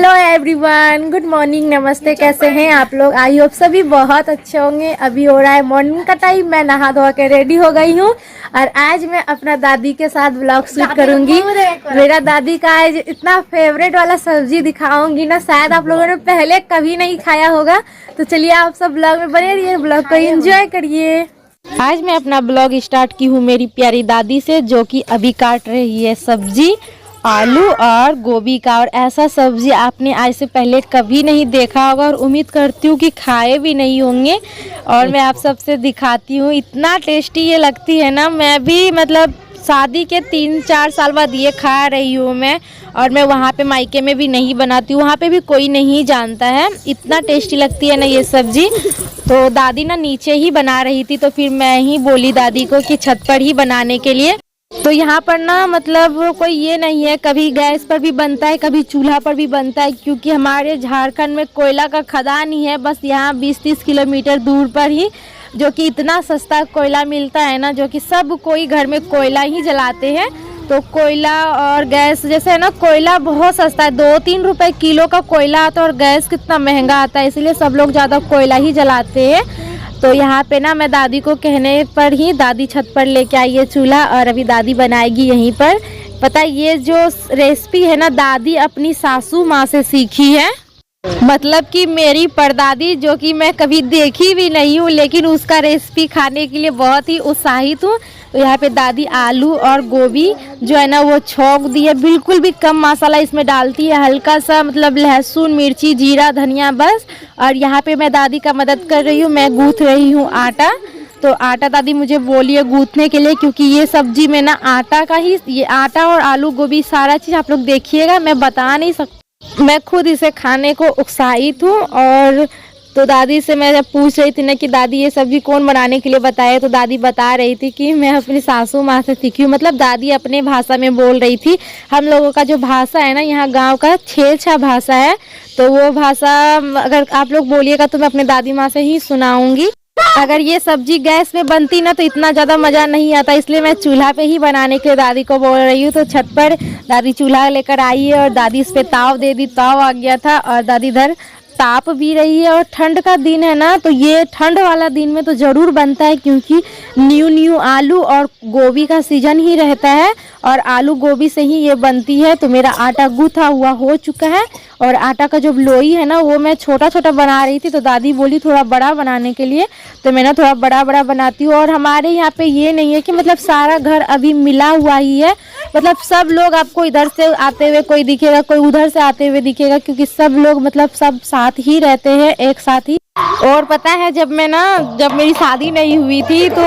Hello everyone, good morning, नमस्ते। कैसे हैं आप लोग? आई होप सभी बहुत अच्छे होंगे। अभी हो रहा है मॉर्निंग का टाइम। मैं नहा धो के रेडी हो गई हूँ और आज मैं अपना दादी के साथ ब्लॉग शूट करूंगी। मेरा दादी का आज इतना फेवरेट वाला सब्जी दिखाऊंगी ना, शायद आप लोगों ने पहले कभी नहीं खाया होगा। तो चलिए आप सब ब्लॉग में बने रहिए, ब्लॉग को एंजॉय करिए। आज मैं अपना ब्लॉग स्टार्ट की हूँ मेरी प्यारी दादी से, जो कि अभी काट रही है सब्जी, आलू और गोभी का। और ऐसा सब्जी आपने आज से पहले कभी नहीं देखा होगा और उम्मीद करती हूँ कि खाए भी नहीं होंगे। और मैं आप सबसे दिखाती हूँ, इतना टेस्टी ये लगती है ना। मैं भी मतलब शादी के 3-4 साल बाद ये खा रही हूँ मैं। और मैं वहाँ पे मायके में भी नहीं बनाती हूँ, वहाँ पे भी कोई नहीं जानता है। इतना टेस्टी लगती है ना ये सब्जी। तो दादी ना नीचे ही बना रही थी, तो फिर मैं ही बोली दादी को कि छत पर ही बनाने के लिए। तो यहाँ पर ना मतलब कोई ये नहीं है, कभी गैस पर भी बनता है, कभी चूल्हा पर भी बनता है, क्योंकि हमारे झारखंड में कोयला का खदान ही है बस यहाँ 20-30 किलोमीटर दूर पर ही, जो कि इतना सस्ता कोयला मिलता है ना, जो कि सब कोई घर में कोयला ही जलाते हैं। तो कोयला और गैस जैसे है ना, कोयला बहुत सस्ता है, 2-3 रुपए किलो का कोयला आता है और गैस कितना महंगा आता है, इसलिए सब लोग ज़्यादा कोयला ही जलाते हैं। तो यहाँ पे ना मैं दादी को कहने पर ही दादी छत पर लेके आई है चूल्हा, और अभी दादी बनाएगी यहीं पर। पता है ये जो रेसिपी है ना, दादी अपनी सासू माँ से सीखी है। मतलब कि मेरी परदादी, जो कि मैं कभी देखी भी नहीं हूँ, लेकिन उसका रेसिपी खाने के लिए बहुत ही उत्साहित हूँ। तो यहाँ पे दादी आलू और गोभी जो है ना वो छौंक दी है, बिल्कुल भी कम मसाला इसमें डालती है, हल्का सा मतलब लहसुन, मिर्ची, जीरा, धनिया बस। और यहाँ पे मैं दादी का मदद कर रही हूँ, मैं गूँथ रही हूँ आटा। तो आटा दादी मुझे बोली है गूँथने के लिए, क्योंकि ये सब्जी में ना आटा का ही, ये आटा और आलू गोभी सारा चीज़ आप लोग देखिएगा, मैं बता नहीं सकती, मैं खुद इसे खाने को उत्साहित हूँ। और तो दादी से मैं जब पूछ रही थी ना कि दादी ये सब्जी कौन बनाने के लिए बताए, तो दादी बता रही थी कि मैं अपनी सासू माँ से सीखी हूँ। मतलब दादी अपने भाषा में बोल रही थी। हम लोगों का जो भाषा है ना यहाँ गांव का, छेछा भाषा है, तो वो भाषा अगर आप लोग बोलिएगा तो मैं अपने दादी माँ से ही सुनाऊंगी। अगर ये सब्जी गैस में बनती ना तो इतना ज़्यादा मज़ा नहीं आता, इसलिए मैं चूल्हा पे ही बनाने के लिए दादी को बोल रही हूँ। तो छत पर दादी चूल्हा लेकर आई है और दादी इस पे ताव दे दी, ताव आ गया था और दादी इधर ताप भी रही है। और ठंड का दिन है ना, तो ये ठंड वाला दिन में तो ज़रूर बनता है, क्योंकि न्यू आलू और गोभी का सीजन ही रहता है और आलू गोभी से ही ये बनती है। तो मेरा आटा गूँथा हुआ हो चुका है और आटा का जो लोई है ना वो मैं छोटा छोटा बना रही थी, तो दादी बोली थोड़ा बड़ा बनाने के लिए, तो मैं ना थोड़ा बड़ा बड़ा बनाती हूँ। और हमारे यहाँ पे ये नहीं है कि मतलब सारा घर अभी मिला हुआ ही है, मतलब सब लोग आपको इधर से आते हुए कोई दिखेगा, कोई उधर से आते हुए दिखेगा, क्योंकि सब लोग मतलब सब साथ ही रहते हैं, एक साथ ही। और पता है जब मेरी शादी नहीं हुई थी तो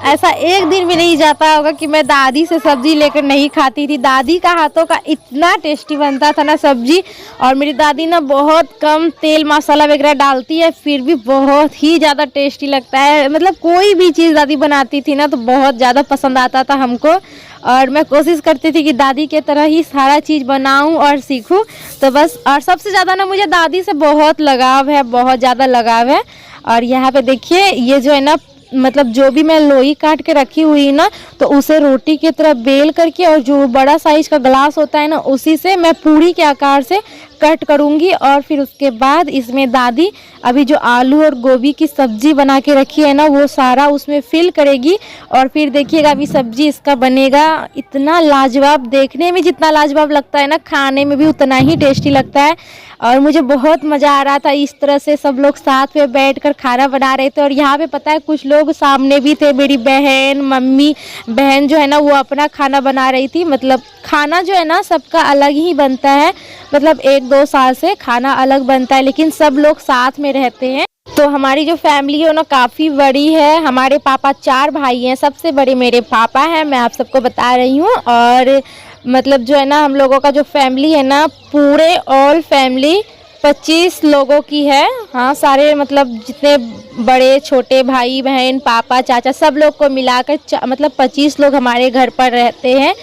ऐसा एक दिन भी नहीं जाता होगा कि मैं दादी से सब्जी लेकर नहीं खाती थी। दादी का हाथों का इतना टेस्टी बनता था ना सब्जी, और मेरी दादी ना बहुत कम तेल मसाला वगैरह डालती है, फिर भी बहुत ही ज़्यादा टेस्टी लगता है। मतलब कोई भी चीज़ दादी बनाती थी ना तो बहुत ज़्यादा पसंद आता था हमको, और मैं कोशिश करती थी कि दादी के तरह ही सारा चीज़ बनाऊं और सीखूं। तो बस, और सबसे ज़्यादा ना मुझे दादी से बहुत लगाव है, बहुत ज़्यादा लगाव है। और यहाँ पे देखिए ये जो है ना, मतलब जो भी मैं लोई काट के रखी हुई ना, तो उसे रोटी की तरह बेल करके, और जो बड़ा साइज का ग्लास होता है ना उसी से मैं पूरी के आकार से कट करूँगी। और फिर उसके बाद इसमें दादी अभी जो आलू और गोभी की सब्जी बना के रखी है ना वो सारा उसमें फिल करेगी। और फिर देखिएगा अभी सब्जी इसका बनेगा इतना लाजवाब, देखने में जितना लाजवाब लगता है ना खाने में भी उतना ही टेस्टी लगता है। और मुझे बहुत मज़ा आ रहा था, इस तरह से सब लोग साथ में बैठकर खाना बना रहे थे। और यहाँ पे पता है कुछ लोग सामने भी थे, मेरी बहन, मम्मी, बहन जो है ना वो अपना खाना बना रही थी। मतलब खाना जो है ना सबका अलग ही बनता है, मतलब 1-2 साल से खाना अलग बनता है, लेकिन सब लोग साथ में रहते हैं। तो हमारी जो फैमिली है ना काफ़ी बड़ी है। हमारे पापा 4 भाई हैं, सबसे बड़े मेरे पापा हैं, मैं आप सबको बता रही हूँ। और मतलब जो है ना हम लोगों का जो फैमिली है ना, पूरे ऑल फैमिली 25 लोगों की है। हाँ, सारे मतलब जितने बड़े छोटे भाई बहन पापा चाचा सब लोग को मिलाकर मतलब 25 लोग हमारे घर पर रहते हैं।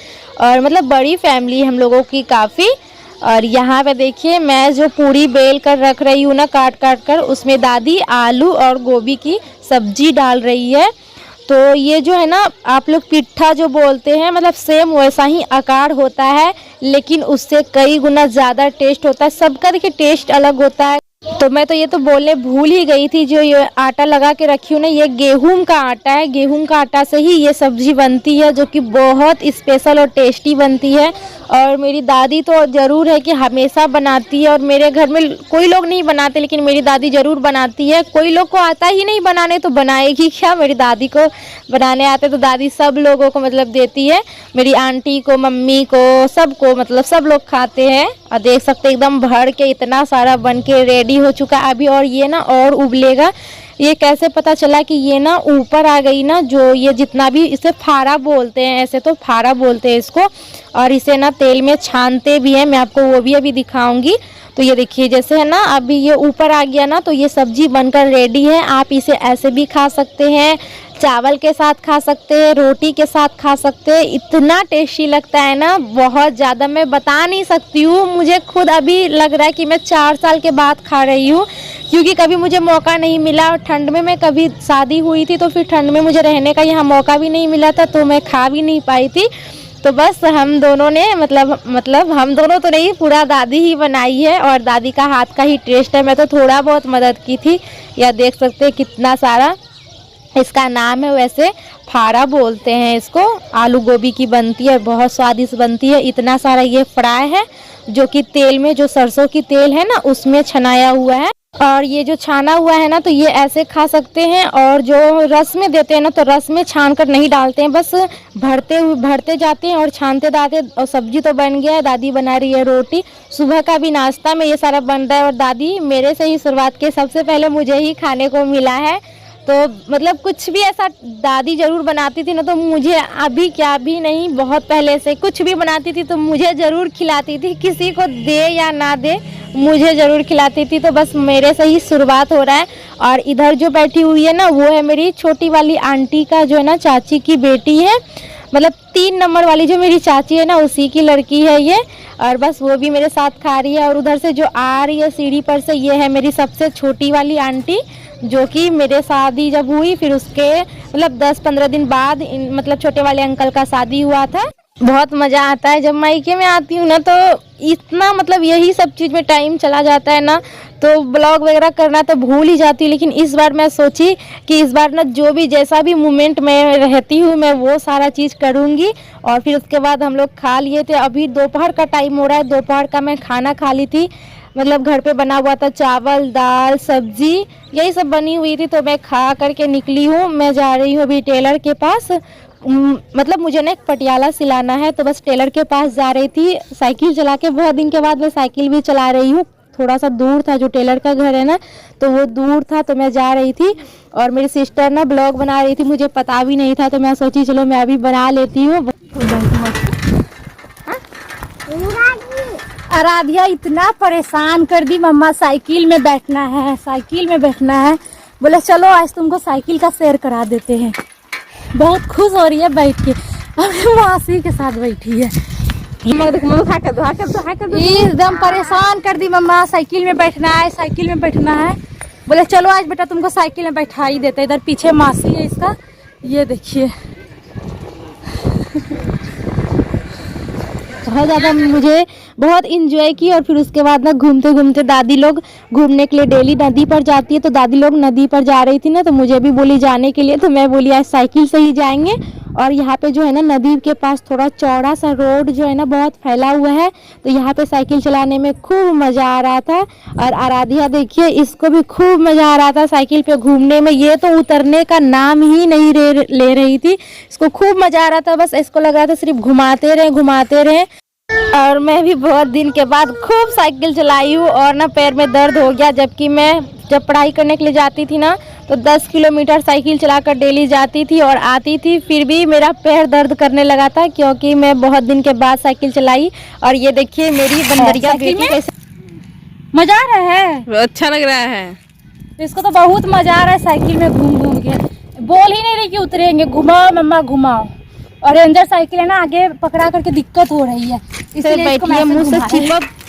और मतलब बड़ी फैमिली हम लोगों की काफ़ी। और यहाँ पे देखिए मैं जो पूरी बेल कर रख रही हूँ ना काट काट कर, उसमें दादी आलू और गोभी की सब्जी डाल रही है। तो ये जो है ना आप लोग पिट्ठा जो बोलते हैं, मतलब सेम वैसा ही आकार होता है, लेकिन उससे कई गुना ज़्यादा टेस्ट होता है। सबका देखिए टेस्ट अलग होता है। तो मैं तो ये तो बोलने भूल ही गई थी, जो ये आटा लगा के रखी हूँ ना, ये गेहूं का आटा है। गेहूं का आटा से ही ये सब्जी बनती है, जो कि बहुत स्पेशल और टेस्टी बनती है। और मेरी दादी तो ज़रूर है कि हमेशा बनाती है, और मेरे घर में कोई लोग नहीं बनाते, लेकिन मेरी दादी ज़रूर बनाती है। कोई लोग को आता ही नहीं बनाने, तो बनाएगी क्या। मेरी दादी को बनाने आते तो दादी सब लोगों को मतलब देती है, मेरी आंटी को, मम्मी को, सबको, मतलब सब लोग खाते हैं। और देख सकते एकदम भर के इतना सारा बन के रेडी हो चुका है अभी। और ये ना और उबलेगा। ये कैसे पता चला कि ये ना ऊपर आ गई ना, जो ये जितना भी, इसे फारा बोलते हैं, ऐसे तो फारा बोलते हैं इसको। और इसे ना तेल में छानते भी हैं, मैं आपको वो भी अभी दिखाऊंगी। तो ये देखिए जैसे है ना अभी ये ऊपर आ गया ना, तो ये सब्जी बनकर रेडी है। आप इसे ऐसे भी खा सकते हैं, चावल के साथ खा सकते हैं, रोटी के साथ खा सकते हैं। इतना टेस्टी लगता है ना, बहुत ज़्यादा, मैं बता नहीं सकती हूँ। मुझे खुद अभी लग रहा है कि मैं 4 साल के बाद खा रही हूँ, क्योंकि कभी मुझे मौका नहीं मिला। और ठंड में मैं कभी शादी हुई थी, तो फिर ठंड में मुझे रहने का यहाँ मौका भी नहीं मिला था, तो मैं खा भी नहीं पाई थी। तो बस हम दोनों ने मतलब हम दोनों तो नहीं, पूरा दादी ही बनाई है, और दादी का हाथ का ही टेस्ट है। मैं तो थोड़ा बहुत मदद की थी। या देख सकते हैं कितना सारा, इसका नाम है वैसे फारा बोलते हैं इसको। आलू गोभी की बनती है, बहुत स्वादिष्ट बनती है। इतना सारा ये फ्राई है, जो कि तेल में, जो सरसों की तेल है ना, उसमें छनाया हुआ है। और ये जो छाना हुआ है ना, तो ये ऐसे खा सकते हैं। और जो रस में देते हैं ना, तो रस में छान कर नहीं डालते हैं, बस भरते जाते हैं और छानते जाते। और सब्जी तो बन गया है, दादी बना रही है रोटी। सुबह का भी नाश्ता में ये सारा बन रहा है, और दादी मेरे से ही शुरुआत की, सबसे पहले मुझे ही खाने को मिला है। तो मतलब कुछ भी ऐसा दादी ज़रूर बनाती थी ना, तो मुझे अभी क्या भी नहीं, बहुत पहले से कुछ भी बनाती थी तो मुझे ज़रूर खिलाती थी। किसी को दे या ना दे, मुझे ज़रूर खिलाती थी। तो बस मेरे से ही शुरुआत हो रहा है। और इधर जो बैठी हुई है ना, वो है मेरी छोटी वाली आंटी का, जो है ना चाची की बेटी है, मतलब 3 नंबर वाली जो मेरी चाची है ना, उसी की लड़की है ये। और बस वो भी मेरे साथ खा रही है। और उधर से जो आ रही है सीढ़ी पर से, ये है मेरी सबसे छोटी वाली आंटी, जो कि मेरे शादी जब हुई, फिर उसके मतलब 10-15 दिन बाद मतलब छोटे वाले अंकल का शादी हुआ था। बहुत मज़ा आता है जब मायके में आती हूँ ना, तो इतना मतलब यही सब चीज़ में टाइम चला जाता है ना, तो ब्लॉग वगैरह करना तो भूल ही जाती हूँ। लेकिन इस बार मैं सोची कि इस बार ना जो भी जैसा भी मोमेंट में रहती हूँ, मैं वो सारा चीज़ करूँगी। और फिर उसके बाद हम लोग खा लिए थे। अभी दोपहर का टाइम हो रहा है, दोपहर का मैं खाना खा ली थी। मतलब घर पे बना हुआ था, चावल, दाल, सब्जी, यही सब बनी हुई थी। तो मैं खा करके निकली हूँ। मैं जा रही हूँ अभी टेलर के पास। मतलब मुझे ना एक पटियाला सिलाना है, तो बस टेलर के पास जा रही थी। साइकिल चला के, बहुत दिन के बाद मैं साइकिल भी चला रही हूँ। थोड़ा सा दूर था, जो टेलर का घर है ना, तो वो दूर था, तो मैं जा रही थी। और मेरी सिस्टर ना ब्लॉग बना रही थी, मुझे पता भी नहीं था, तो मैं सोची चलो मैं अभी बना लेती हूँ। आराध्या इतना परेशान कर दी, मम्मा साइकिल में बैठना है, साइकिल में बैठना है। बोले चलो आज तुमको साइकिल का सैर करा देते हैं। बहुत खुश हो रही है बैठ के, अपनी मासी के साथ बैठी है। एकदम परेशान कर दी मम्मा, साइकिल में बैठना है, साइकिल में बैठना है। बोले चलो आज बेटा तुमको साइकिल में बैठा ही देते। इधर पीछे मासी है इसका, ये देखिए। बहुत ज़्यादा मुझे बहुत इंजॉय की। और फिर उसके बाद ना घूमते घूमते, दादी लोग घूमने के लिए डेली नदी पर जाती है, तो दादी लोग नदी पर जा रही थी ना, तो मुझे भी बोली जाने के लिए। तो मैं बोली आज साइकिल से ही जाएंगे। और यहाँ पे जो है ना नदी के पास थोड़ा चौड़ा सा रोड जो है ना बहुत फैला हुआ है, तो यहाँ पे साइकिल चलाने में खूब मज़ा आ रहा था। और आराध्या देखिए, इसको भी खूब मज़ा आ रहा था साइकिल पे घूमने में। ये तो उतरने का नाम ही नहीं ले रही थी, इसको खूब मज़ा आ रहा था। बस इसको लग रहा था सिर्फ घुमाते रहे। और मैं भी बहुत दिन के बाद खूब साइकिल चलाई हूँ, और ना पैर में दर्द हो गया। जबकि मैं जब पढ़ाई करने के लिए जाती थी ना, तो 10 किलोमीटर साइकिल चलाकर डेली जाती थी और आती थी, फिर भी मेरा पैर दर्द करने लगा था, क्योंकि मैं बहुत दिन के बाद साइकिल चलाई। और ये देखिए मेरी बंदरिया बेटी कैसे मजा आ रहा है, अच्छा लग रहा है। इसको तो बहुत मजा आ रहा है साइकिल में घूम घूम के। बोल ही नहीं रही कि उतरेंगे, घुमाओ मम्मा घुमाओ। और रेंजर साइकिल है ना, आगे पकड़ा करके दिक्कत हो रही है, इसलिए बैठी है, मुँह से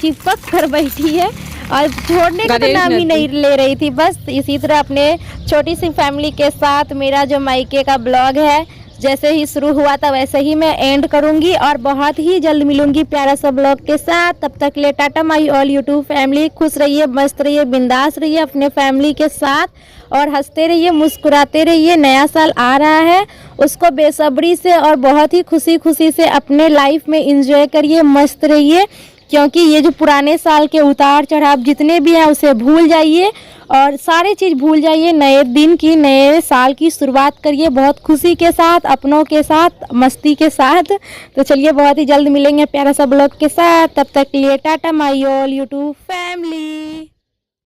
चिपक कर बैठी है। और छोड़ने का तो नाम ही नहीं ले रही थी। बस इसी तरह अपने छोटी सी फैमिली के साथ मेरा जो मायके का ब्लॉग है जैसे ही शुरू हुआ था वैसे ही मैं एंड करूंगी और बहुत ही जल्द मिलूंगी प्यारा सा ब्लॉग के साथ। तब तक के लिए Tata my all YouTube family. खुश रहिए, मस्त रहिए, बिंदास रहिए अपने फैमिली के साथ और हंसते रहिए, मुस्कुराते रहिए। नया साल आ रहा है, उसको बेसब्री से और बहुत ही खुशी खुशी से अपने लाइफ में एंजॉय करिए, मस्त रहिए। क्योंकि ये जो पुराने साल के उतार चढ़ाव जितने भी हैं उसे भूल जाइए और सारी चीज़ भूल जाइए। नए दिन की, नए साल की शुरुआत करिए बहुत खुशी के साथ, अपनों के साथ, मस्ती के साथ। तो चलिए बहुत ही जल्द मिलेंगे प्यारा सा ब्लॉग के साथ। तब तक के लिए Tata my all YouTube family.